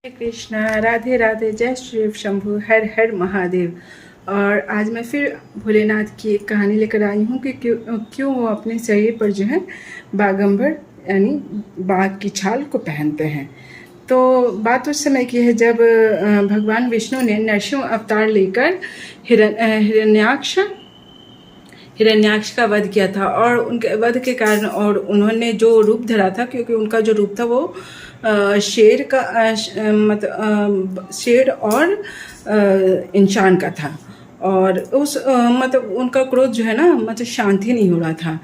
हरे कृष्णा, राधे राधे, जय श्री शंभु, हर हर महादेव। और आज मैं फिर भोलेनाथ की एक कहानी लेकर आई हूँ कि क्यों वो अपने शरीर पर जो है बागंबर यानी बाघ की छाल को पहनते हैं। तो बात उस समय की है जब भगवान विष्णु ने नरसिंह अवतार लेकर हिरण्याक्ष का वध किया था। और उनके वध के कारण और उन्होंने जो रूप धरा था, क्योंकि उनका जो रूप था वो शेर का शेर और इंसान का था। और उस मतलब उनका क्रोध जो है ना, मतलब शांति नहीं हो रहा था।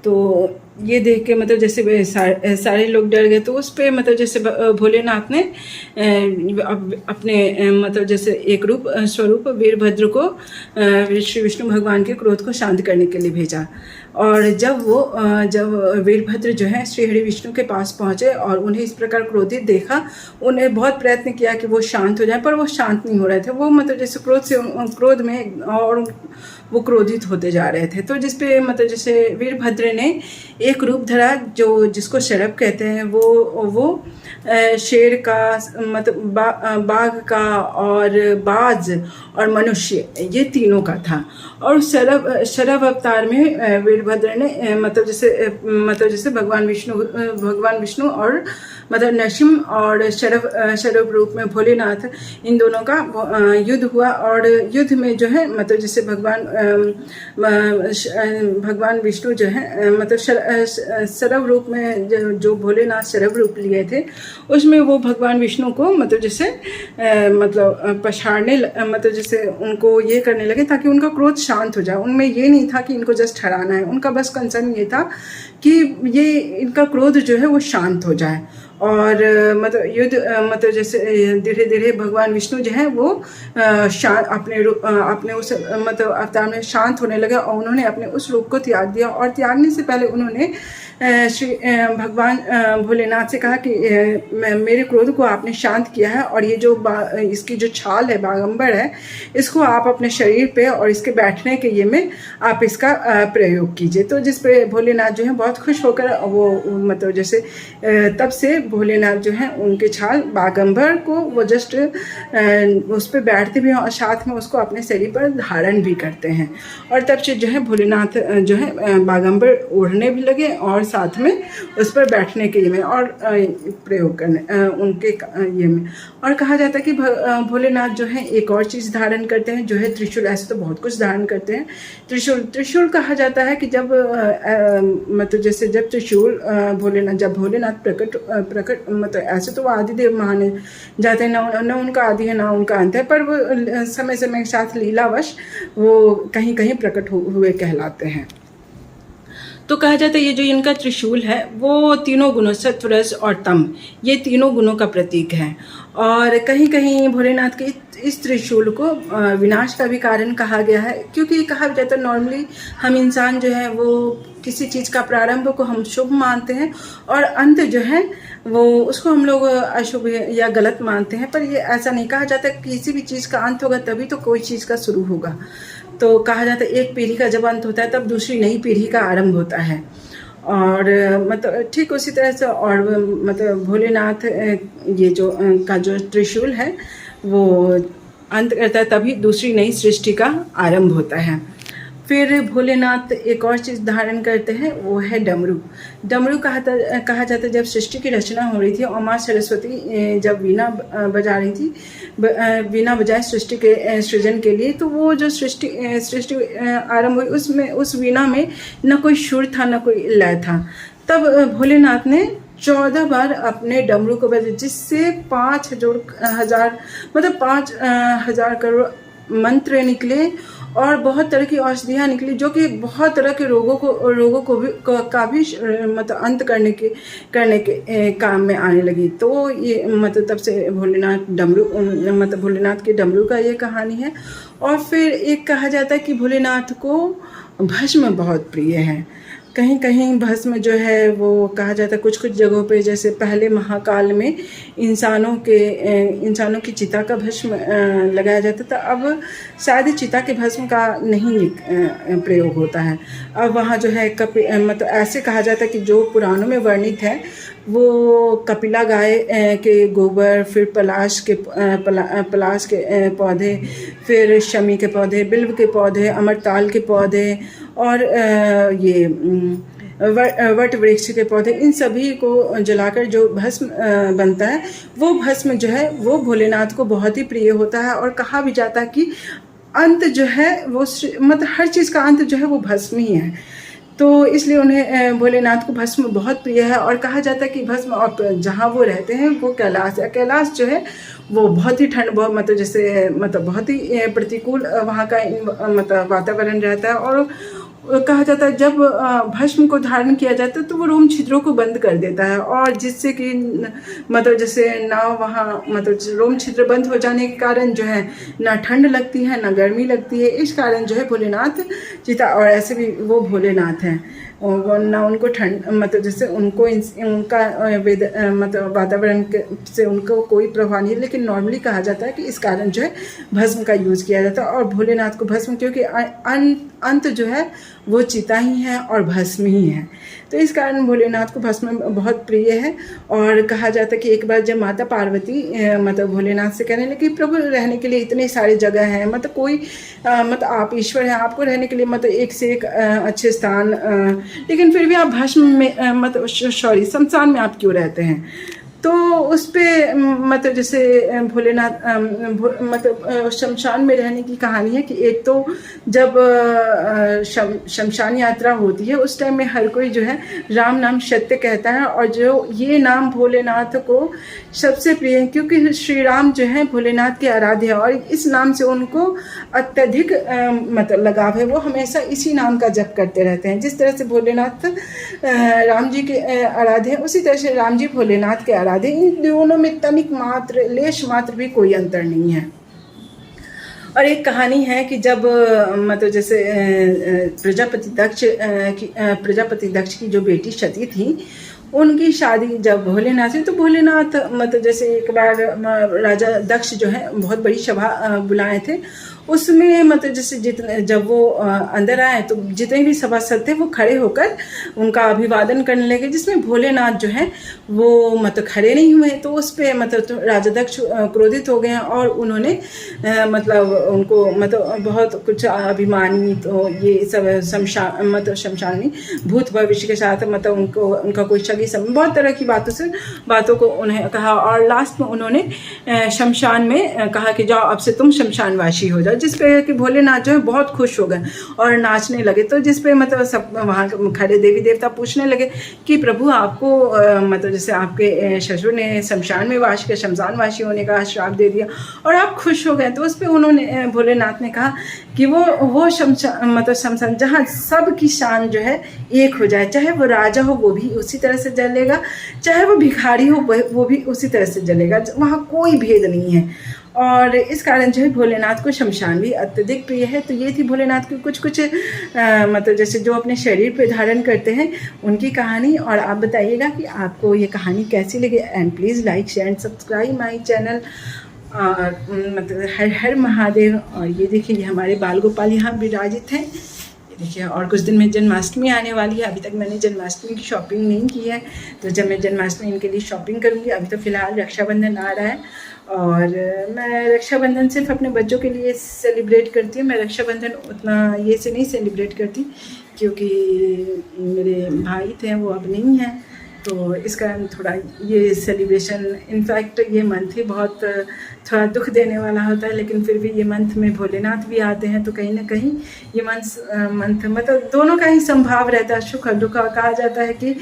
तो ये देख के मतलब जैसे सारे लोग डर गए। तो उस पे मतलब जैसे भोलेनाथ ने अपने मतलब जैसे एक रूप स्वरूप वीरभद्र को श्री विष्णु भगवान के क्रोध को शांत करने के लिए भेजा। और जब वीरभद्र जो है श्री हरि विष्णु के पास पहुँचे और उन्हें इस प्रकार क्रोधित देखा, उन्हें बहुत प्रयत्न किया कि वो शांत हो जाए, पर वो शांत नहीं हो रहे थे। वो मतलब जैसे क्रोध में और वो क्रोधित होते जा रहे थे। तो जिसपे मतलब जैसे वीरभद्र ने एक रूप धरा जिसको शरभ कहते हैं। वो शेर का मतलब बाघ का और बाज और मनुष्य, ये तीनों का था। और शरभ अवतार में वीरभद्र ने मतलब जैसे भगवान विष्णु और मतलब नरसिंह और शरभ रूप में भोलेनाथ, इन दोनों का युद्ध हुआ। और युद्ध में जो है मतलब जैसे भगवान विष्णु जो है मतलब शरभ रूप में जो भोलेनाथ शरभ रूप लिए थे, उसमें वो भगवान विष्णु को मतलब जैसे मतलब पछाड़ने मतलब जैसे उनको ये करने लगे ताकि उनका क्रोध शांत हो जाए। उनमें ये नहीं था कि इनको जस्ट हराना है, उनका बस कंसर्न ये था कि ये इनका क्रोध जो है वो शांत हो जाए। और मतलब युद्ध मतलब जैसे धीरे धीरे भगवान विष्णु जो है वो अपने उस मतलब अवतार में शांत होने लगे। और उन्होंने अपने उस रूप को त्याग दिया। और त्यागने से पहले उन्होंने श्री भगवान भोलेनाथ से कहा कि मेरे क्रोध को आपने शांत किया है, और ये जो इसकी जो छाल है बागंबर है, इसको आप अपने शरीर पे और इसके बैठने के ये में आप इसका प्रयोग कीजिए। तो जिस पे भोलेनाथ जो है बहुत खुश होकर वो मतलब जैसे तब से भोलेनाथ जो है उनके छाल बागंबर को वो जस्ट उस पर बैठते भी हैं और साथ में उसको अपने शरीर पर धारण भी करते हैं। और तब से जो है भोलेनाथ जो है बागंबर ओढ़ने भी लगे और साथ में उस पर बैठने के ये में और प्रयोग करने उनके ये में। और कहा जाता है कि भोलेनाथ जो है एक और चीज़ धारण करते हैं, जो है त्रिशूल। ऐसे तो बहुत कुछ धारण करते हैं। त्रिशूल कहा जाता है कि जब मतलब जैसे जब त्रिशूल भोलेनाथ प्रकट मतलब ऐसे तो वो आदिदेव माने जाते हैं, ना उनका आदि है ना उनका अंत है, पर वो समय के साथ लीलावश वो कहीं कहीं प्रकट हुए कहलाते हैं। तो कहा जाता है ये जो इनका त्रिशूल है वो तीनों गुणों सत्वरज और तम, ये तीनों गुणों का प्रतीक है। और कहीं कहीं भोलेनाथ के इस त्रिशूल को विनाश का भी कारण कहा गया है, क्योंकि कहा जाता है नॉर्मली हम इंसान जो है वो किसी चीज़ का प्रारंभ को हम शुभ मानते हैं और अंत जो है वो उसको हम लोग अशुभ या गलत मानते हैं। पर ये ऐसा नहीं कहा जाता, किसी भी चीज़ का अंत होगा तभी तो कोई चीज़ का शुरू होगा। तो कहा जाता है एक पीढ़ी का जब अंत होता है तब दूसरी नई पीढ़ी का आरंभ होता है। और मतलब ठीक उसी तरह से और मतलब भोलेनाथ ये जो का जो त्रिशूल है वो अंत करता है, तभी दूसरी नई सृष्टि का आरंभ होता है। फिर भोलेनाथ एक और चीज़ धारण करते हैं, वो है डमरू। डमरू कहा जाता है जब सृष्टि की रचना हो रही थी और माँ सरस्वती जब वीणा बजा रही थी, वीणा बजाए सृष्टि के सृजन के लिए, तो वो जो सृष्टि आरंभ हुई उसमें उस वीणा में न कोई सुर था न कोई लय था। तब भोलेनाथ ने 14 बार अपने डमरू को बजाया, जिससे 5,000 मतलब 5,000 करोड़ मंत्र निकले और बहुत तरह की औषधियाँ निकली, जो कि बहुत तरह के रोगों को भी मतलब अंत करने के काम में आने लगी। तो ये मतलब तब से भोलेनाथ के डमरू का ये कहानी है। और फिर एक कहा जाता है कि भोलेनाथ को भस्म बहुत प्रिय है। कहीं कहीं भस्म जो है वो कहा जाता है कुछ कुछ जगहों पे, जैसे पहले महाकाल में इंसानों की चिता का भस्म लगाया जाता था। अब शायद चिता के भस्म का नहीं प्रयोग होता है। अब वहाँ जो है मतलब ऐसे कहा जाता है कि जो पुराणों में वर्णित है वो कपिला गाय के गोबर, फिर पलाश के पौधे, फिर शमी के पौधे, बिल्व के पौधे, अमरताल के पौधे और ये वट वृक्ष के पौधे, इन सभी को जलाकर जो भस्म बनता है वो भस्म जो है वो भोलेनाथ को बहुत ही प्रिय होता है। और कहा भी जाता है कि अंत जो है वो मतलब हर चीज़ का अंत जो है वो भस्म ही है। तो इसलिए उन्हें भोलेनाथ को भस्म बहुत प्रिय है। और कहा जाता है कि भस्म और जहाँ वो रहते हैं वो कैलाश है। कैलाश जो है वो बहुत ही ठंड, बहुत मतलब जैसे मतलब बहुत ही प्रतिकूल वहाँ का मतलब वातावरण रहता है। और कहा जाता है जब भस्म को धारण किया जाता है तो वो रोम छिद्रों को बंद कर देता है, और जिससे कि मतलब जैसे ना वहाँ मतलब रोम छिद्र बंद हो जाने के कारण जो है ना ठंड लगती है ना गर्मी लगती है। इस कारण जो है भोलेनाथ चिता, और ऐसे भी वो भोलेनाथ हैं, ना उनको ठंड मतलब जैसे उनको उनका मतलब वातावरण से उनको कोई प्रभाव नहीं है, लेकिन नॉर्मली कहा जाता है कि इस कारण जो है भस्म का यूज़ किया जाता है। और भोलेनाथ को भस्म, क्योंकि अंत जो है वो चिता ही है और भस्म ही है, तो इस कारण भोलेनाथ को भस्म बहुत प्रिय है। और कहा जाता है कि एक बार जब माता पार्वती मतलब भोलेनाथ से कहने लगी प्रभु रहने के लिए इतने सारे जगह हैं, मतलब कोई मतलब आप ईश्वर हैं, आपको रहने के लिए मतलब एक से एक अच्छे स्थान, लेकिन फिर भी आप भस्म में मतलब शमशान में आप क्यों रहते हैं। तो उस पर मतलब जैसे भोलेनाथ मतलब शमशान में रहने की कहानी है कि एक तो जब शमशान यात्रा होती है उस टाइम में हर कोई जो है राम नाम सत्य कहता है, और जो ये नाम भोलेनाथ को सबसे प्रिय है, क्योंकि श्री राम जो है भोलेनाथ के आराध्य है और इस नाम से उनको अत्यधिक मतलब लगाव है। वो हमेशा इसी नाम का जप करते रहते हैं। जिस तरह से भोलेनाथ राम जी के आराध्य हैं, उसी तरह से राम जी भोलेनाथ के आराध्य। इन दोनों में तनिक मात्र लेश मात्र भी कोई अंतर नहीं है। और एक कहानी है कि जब मतलब जैसे प्रजापति दक्ष की जो बेटी सती थी उनकी शादी जब भोलेनाथ से, तो भोलेनाथ मतलब जैसे एक बार राजा दक्ष जो है बहुत बड़ी सभा बुलाए थे, उसमें मतलब जैसे जितने जब वो अंदर आए तो जितने भी सभासद थे वो खड़े होकर उनका अभिवादन करने लगे, जिसमें भोलेनाथ जो है वो मतलब खड़े नहीं हुए। तो उस पर मतलब तो राजा दक्ष क्रोधित हो गए और उन्होंने मतलब उनको मतलब बहुत कुछ अभिमानी, तो ये सब शमशान में भूत भविष्य के साथ मतलब उनका कोई सगी सब बहुत तरह की बातों को उन्हें कहा, और लास्ट में उन्होंने शमशान में कहा कि जाओ अब से तुम शमशानवासी हो जाओ, जिस पे कि भोलेनाथ जो है बहुत खुश हो गए और नाचने लगे। तो जिस पे मतलब सब वहाँ खड़े देवी देवता पूछने लगे कि प्रभु आपको मतलब जैसे आपके ससुर ने शमशान में वास किया, शमशानवासी होने का श्राप दे दिया और आप खुश हो गए। तो उस पर उन्होंने भोलेनाथ ने कहा कि वो शमशान जहाँ सब की शान जो है एक हो जाए, चाहे वो राजा हो वो भी उसी तरह से जलेगा, चाहे वो भिखारी हो वो भी उसी तरह से जलेगा, वहाँ कोई भेद नहीं है। और इस कारण जो है भोलेनाथ को शमशान भी अत्यधिक प्रिय है। तो ये थी भोलेनाथ की कुछ मतलब जैसे जो अपने शरीर पे धारण करते हैं उनकी कहानी। और आप बताइएगा कि आपको ये कहानी कैसी लगी, and please like share and subscribe my channel. और मतलब हर हर महादेव। और ये देखिए ये हमारे बाल गोपाल यहाँ विराजित हैं, देखिए। और कुछ दिन में जन्माष्टमी आने वाली है, अभी तक मैंने जन्माष्टमी की शॉपिंग नहीं की है, तो जब मैं जन्माष्टमी इनके लिए शॉपिंग करूँगी। अभी तो फ़िलहाल रक्षाबंधन आ रहा है और मैं रक्षाबंधन सिर्फ अपने बच्चों के लिए सेलिब्रेट करती हूँ। मैं रक्षाबंधन उतना ये से नहीं सेलिब्रेट करती क्योंकि मेरे भाई थे वो अब नहीं हैं, तो इस कारण थोड़ा ये सेलिब्रेशन, इनफैक्ट ये मंथ ही बहुत थोड़ा दुख देने वाला होता है, लेकिन फिर भी ये मंथ में भोलेनाथ भी आते हैं तो कहीं ना कहीं ये मंथ मतलब दोनों का ही संभाव रहता है, सुख और दुख। कहा जाता है कि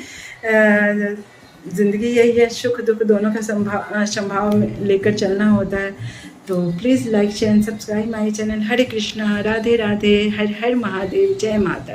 ज़िंदगी यही है, सुख दुख दोनों का संभाव लेकर चलना होता है। तो please like share and subscribe my channel. Hare Krishna, Radhe Radhe, हर हर महादेव, जय माता।